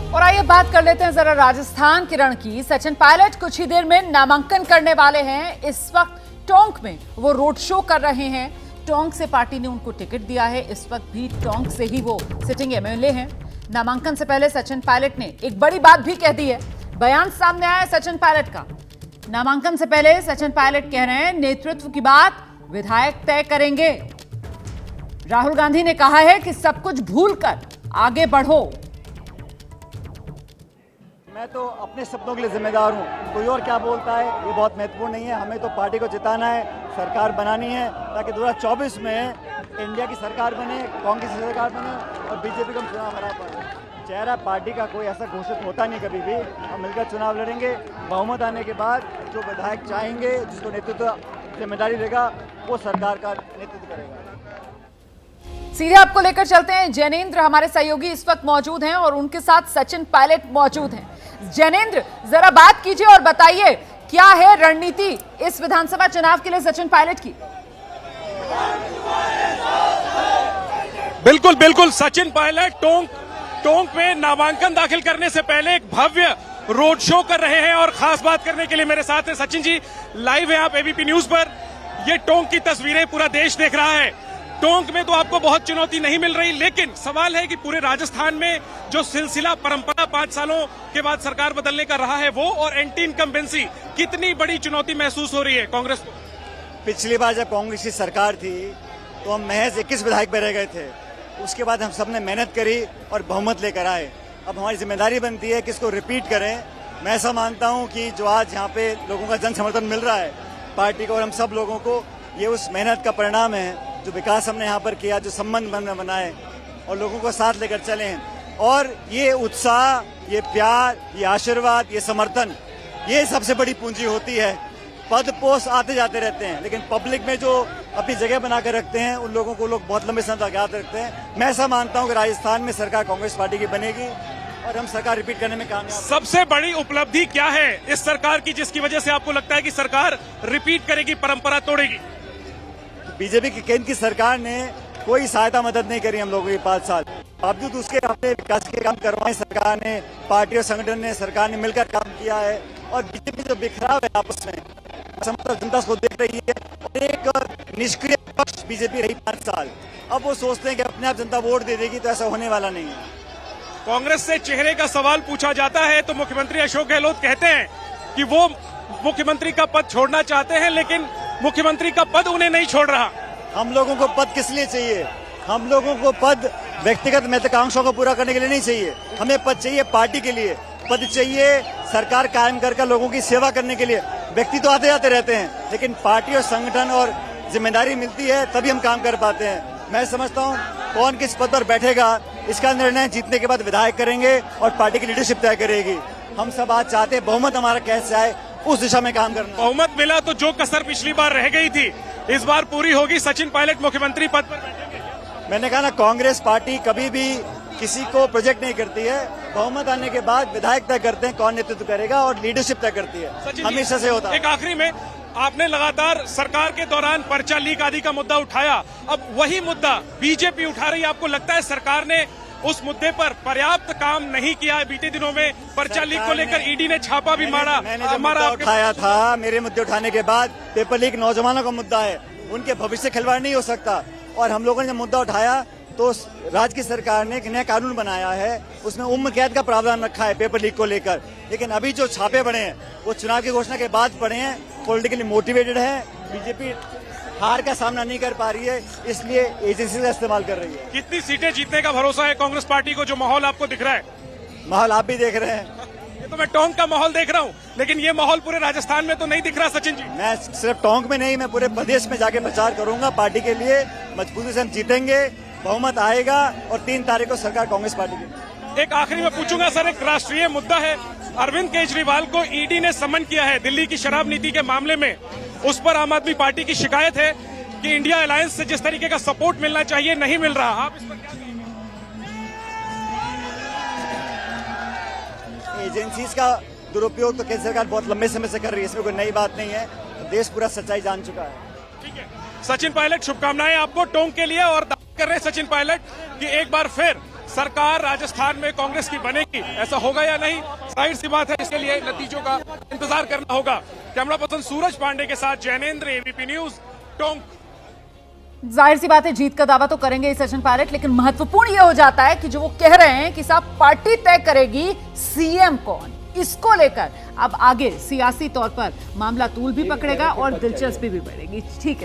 और आइए बात कर लेते हैं जरा राजस्थान के रण की। सचिन पायलट कुछ ही देर में नामांकन करने वाले हैं। इस वक्त टोंक में वो रोड शो कर रहे हैं। टोंक से पार्टी ने उनको टिकट दिया है। इस वक्त भी टोंक से ही वो सिटिंग एमएलए हैं। नामांकन से पहले सचिन पायलट ने एक बड़ी बात भी कह दी है। बयान सामने आया है सचिन पायलट का। नामांकन से पहले सचिन पायलट कह रहे हैं, नेतृत्व की बात विधायक तय करेंगे। राहुल गांधी ने कहा है कि सब कुछ भूलकर आगे बढ़ो। मैं तो अपने सपनों के लिए जिम्मेदार हूँ, कोई और क्या बोलता है ये बहुत महत्वपूर्ण नहीं है। हमें तो पार्टी को जिताना है, सरकार बनानी है ताकि 2024 में इंडिया की सरकार बने, कांग्रेस की सरकार बने और बीजेपी को हम चुनाव हरा पाए। चेहरा पार्टी का कोई ऐसा घोषित होता नहीं कभी भी। हम मिलकर चुनाव लड़ेंगे। बहुमत आने के बाद जो विधायक चाहेंगे, जिसको नेतृत्व जिम्मेदारी देगा, वो सरकार का नेतृत्व करेगा। सीधे आपको लेकर चलते हैं। जैनेंद्र हमारे सहयोगी इस वक्त मौजूद हैं और उनके साथ सचिन पायलट मौजूद हैं। जैनेंद्र, जरा बात कीजिए और बताइए क्या है रणनीति इस विधानसभा चुनाव के लिए सचिन पायलट की? बिल्कुल बिल्कुल, सचिन पायलट टोंक में नामांकन दाखिल करने से पहले एक भव्य रोड शो कर रहे हैं और खास बात करने के लिए मेरे साथ है सचिन जी। लाइव है आप एबीपी न्यूज पर। ये टोंक की तस्वीरें पूरा देश देख रहा है। टोंक में तो आपको बहुत चुनौती नहीं मिल रही, लेकिन सवाल है कि पूरे राजस्थान में जो सिलसिला परंपरा 5 सालों के बाद सरकार बदलने का रहा है, वो और एंटी इनकम्बेंसी, कितनी बड़ी चुनौती महसूस हो रही है कांग्रेस को? पिछली बार जब कांग्रेस की सरकार थी तो हम महज 21 विधायक में रह गए थे। उसके बाद हम सबने मेहनत करी और बहुमत लेकर आए। अब हमारी जिम्मेदारी बनती है कि इसको रिपीट करें। मैं ऐसा मानता हूं कि जो आज यहाँ पे लोगों का जन समर्थन मिल रहा है पार्टी को और हम सब लोगों को, ये उस मेहनत का परिणाम है। जो विकास हमने यहाँ पर किया, जो संबंध बनाए और लोगों को साथ लेकर चले हैं, और ये उत्साह, ये प्यार, ये आशीर्वाद, ये समर्थन, ये सबसे बड़ी पूंजी होती है। पद पोस्ट आते जाते रहते हैं, लेकिन पब्लिक में जो अपनी जगह बनाकर रखते हैं उन लोगों को लोग बहुत लंबे समय तक याद रखते हैं। मैं ऐसा मानता हूं कि राजस्थान में सरकार कांग्रेस पार्टी की बनेगी और हम सरकार रिपीट करने में कामयाब। सबसे बड़ी उपलब्धि क्या है इस सरकार की, जिसकी वजह से आपको लगता है कि सरकार रिपीट करेगी, परंपरा तोड़ेगी? बीजेपी की केंद्र की सरकार ने कोई सहायता मदद नहीं करी हम लोगों की 5 साल। बावजूद उसके हमने विकास के काम करवाए। सरकार ने, पार्टी और संगठन ने, सरकार ने मिलकर काम किया है। और बीजेपी जो बिखराव है आपस में, समस्त जनता को देख रही है। और एक निष्क्रिय पक्ष बीजेपी रही 5 साल। अब वो सोचते हैं कि अपने आप जनता वोट दे देगी, तो ऐसा होने वाला नहीं है। कांग्रेस से चेहरे का सवाल पूछा जाता है तो मुख्यमंत्री अशोक गहलोत कहते हैं कि वो मुख्यमंत्री का पद छोड़ना चाहते हैं, लेकिन मुख्यमंत्री का पद उन्हें नहीं छोड़ रहा। हम लोगों को पद किस लिए चाहिए? हम लोगों को पद व्यक्तिगत महत्वाकांक्षाओं को पूरा करने के लिए नहीं चाहिए। हमें पद चाहिए पार्टी के लिए, पद चाहिए सरकार कायम कर लोगों की सेवा करने के लिए। व्यक्ति तो आते जाते रहते हैं, लेकिन पार्टी और संगठन और जिम्मेदारी मिलती है तभी हम काम कर पाते हैं। मैं समझता हूँ कौन किस पद पर बैठेगा इसका निर्णय जीतने के बाद विधायक करेंगे और पार्टी की लीडरशिप तय करेगी। हम सब आज चाहते हैं बहुमत हमारा कैसे आए, उस दिशा में काम करना। बहुमत मिला तो जो कसर पिछली बार रह गई थी इस बार पूरी होगी। सचिन पायलट मुख्यमंत्री पद पर बैठेंगे। मैंने कहा ना, कांग्रेस पार्टी कभी भी किसी को प्रोजेक्ट नहीं करती है। बहुमत आने के बाद विधायक तय करते हैं कौन नेतृत्व करेगा और लीडरशिप तय करती है। हमेशा से होता है। एक आखिरी में, आपने लगातार सरकार के दौरान पर्चा लीक आदि का मुद्दा उठाया, अब वही मुद्दा बीजेपी उठा रही है। आपको लगता है सरकार ने उस मुद्दे पर पर्याप्त काम नहीं किया है? बीते दिनों में पर्चा लीक को लेकर ईडी ने छापा भी मारा। मैंने जो मुद्दा उठाया था, मेरे मुद्दे उठाने के बाद पेपर लीक नौजवानों का मुद्दा है, उनके भविष्य खिलवाड़ नहीं हो सकता। और हम लोगों ने जब मुद्दा उठाया तो राज्य की सरकार ने एक नया कानून बनाया है, उसमें उम्र कैद का प्रावधान रखा है पेपर लीक को लेकर। लेकिन अभी जो छापे पड़े हैं वो चुनाव की घोषणा के बाद पड़े हैं, पॉलिटिकली मोटिवेटेड है। बीजेपी हार का सामना नहीं कर पा रही है, इसलिए एजेंसी का इस्तेमाल कर रही है। कितनी सीटें जीतने का भरोसा है कांग्रेस पार्टी को, जो माहौल आपको दिख रहा है? माहौल आप भी देख रहे हैं। ये तो मैं टोंक का माहौल देख रहा हूँ, लेकिन ये माहौल पूरे राजस्थान में तो नहीं दिख रहा सचिन जी। मैं सिर्फ टोंक में नहीं, मैं पूरे प्रदेश में जाके प्रचार करूंगा पार्टी के लिए। मजबूती से हम जीतेंगे, बहुमत आएगा और 3 तारीख को सरकार कांग्रेस पार्टी की। एक आखिरी में पूछूंगा सर, एक राष्ट्रीय मुद्दा है, अरविंद केजरीवाल को ईडी ने समन किया है दिल्ली की शराब नीति के मामले में। उस पर आम आदमी पार्टी की शिकायत है कि इंडिया अलायंस से जिस तरीके का सपोर्ट मिलना चाहिए नहीं मिल रहा। आप इस पर क्या कहेंगे? एजेंसीज का दुरुपयोग तो केंद्र सरकार बहुत लंबे समय से कर रही है, इसमें कोई नई बात नहीं है। देश पूरा सच्चाई जान चुका है। ठीक है सचिन पायलट, शुभकामनाएं आपको टोंक के लिए। और दावा कर रहे हैं सचिन पायलट कि एक बार फिर सरकार राजस्थान में कांग्रेस की बनेगी, ऐसा होगा या नहीं, जाहिर सी बात है, इसके लिए नतीजों का इंतजार करना होगा। कैमरा पर्सन सूरज पांडे के साथ जैनेंद्र, एबीपी न्यूज, टोंक। जाहिर सी बात है, जीत का दावा तो करेंगे ही सचिन पायलट, लेकिन महत्वपूर्ण यह हो जाता है कि जो वो कह रहे हैं कि साहब पार्टी तय करेगी सीएम कौन, इसको लेकर अब आगे सियासी तौर पर मामला तूल भी पकड़ेगा और दिलचस्पी भी बढ़ेगी। ठीक है।